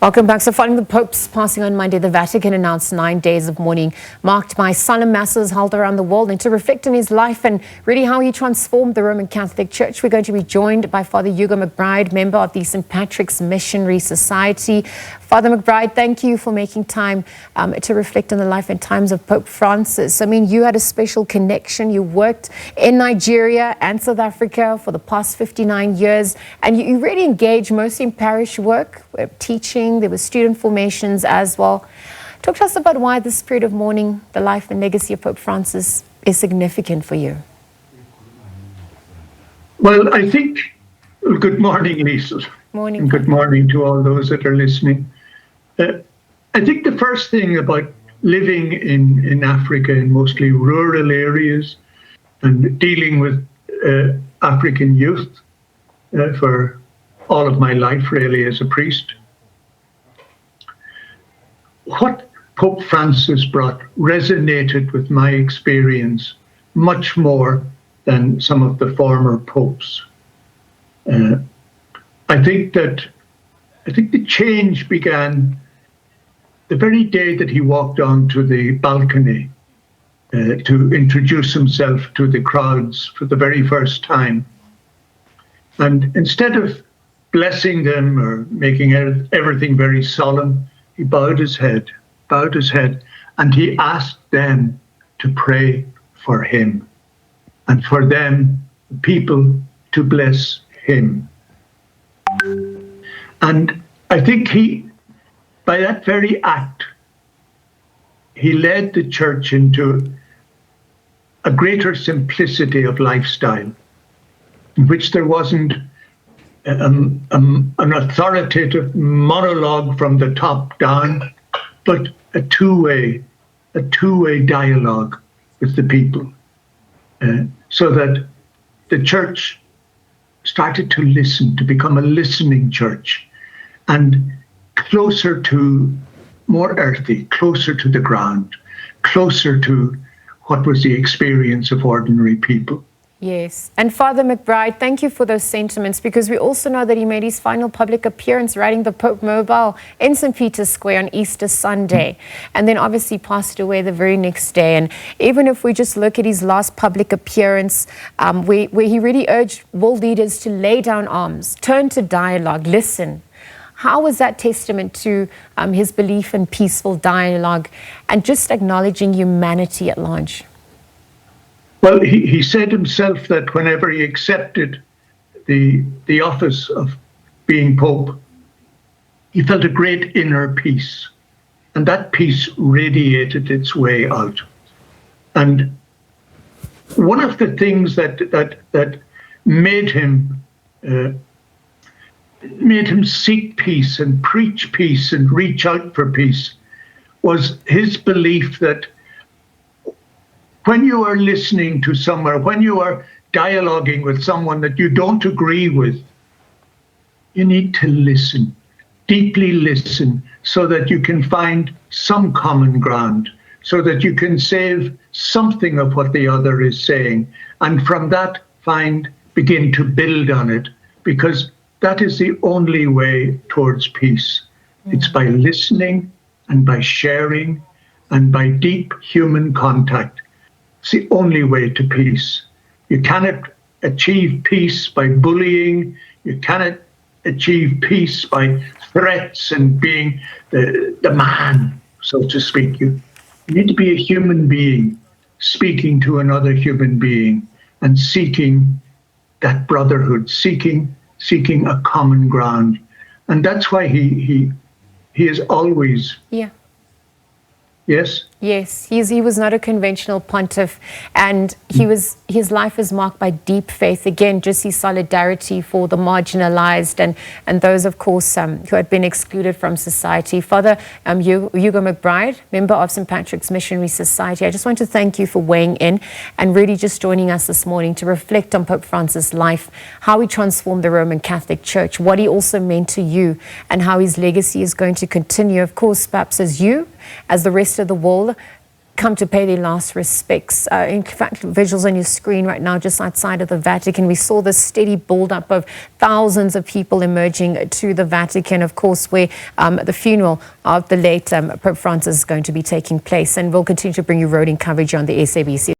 Welcome back. So following the Pope's passing on Monday, the Vatican announced 9 days of mourning marked by solemn masses held around the world, and to reflect on his life and really how he transformed the Roman Catholic Church, we're going to be joined by Father Hugo McBride, member of the St. Patrick's Missionary Society. Father McBride, thank you for making time to reflect on the life and times of Pope Francis. I mean, you had a special connection. You worked in Nigeria and South Africa for the past 59 years, and you really engaged mostly in parish work, teaching. There were student formations as well. Talk to us about why this period of mourning, the life and legacy of Pope Francis, is significant for you. Well, I think, good morning, Lisa. Morning. And good morning to all those that are listening. I think the first thing about living in Africa, in mostly rural areas, and dealing with African youth for all of my life, really, as a priest, what Pope Francis brought resonated with my experience much more than some of the former popes. I think the change began the very day that he walked onto the balcony to introduce himself to the crowds for the very first time. And instead of blessing them or making everything very solemn, he bowed his head, and he asked them to pray for him and for them, people, to bless him. And I think by that very act, he led the church into a greater simplicity of lifestyle, in which there wasn't an authoritative monologue from the top down, but a two-way dialogue with the people, so that the church started to listen, to become a listening church, and closer to, more earthy, closer to the ground, closer to what was the experience of ordinary people. Yes. And Father McBride, thank you for those sentiments, because we also know that he made his final public appearance riding the Pope Mobile in St. Peter's Square on Easter Sunday, and then obviously passed away the very next day. And even if we just look at his last public appearance, where he really urged world leaders to lay down arms, turn to dialogue, listen. How was that testament to his belief in peaceful dialogue and just acknowledging humanity at large? Well, he said himself that whenever he accepted the office of being Pope, he felt a great inner peace, and that peace radiated its way out. And one of the things that made him seek peace and preach peace and reach out for peace was his belief that when you are listening to someone, when you are dialoguing with someone that you don't agree with, you need to listen, deeply listen, so that you can find some common ground, so that you can save something of what the other is saying, and from that begin to build on it, because that is the only way towards peace. It's by listening and by sharing and by deep human contact. It's the only way to peace. You cannot achieve peace by bullying. You cannot achieve peace by threats and being the man, so to speak. You need to be a human being speaking to another human being and seeking that brotherhood, seeking a common ground. And that's why he is always... Yeah. Yes? Yes, he was not a conventional pontiff, and his life is marked by deep faith. Again, just his solidarity for the marginalized and those, of course, who had been excluded from society. Father Hugo McBride, member of St. Patrick's Missionary Society, I just want to thank you for weighing in and really just joining us this morning to reflect on Pope Francis' life, how he transformed the Roman Catholic Church, what he also meant to you, and how his legacy is going to continue, of course, perhaps as the rest of the world come to pay their last respects. In fact, visuals on your screen right now, just outside of the Vatican, we saw this steady build-up of thousands of people emerging to the Vatican, of course, where the funeral of the late Pope Francis is going to be taking place. And we'll continue to bring you roving coverage on the SABC.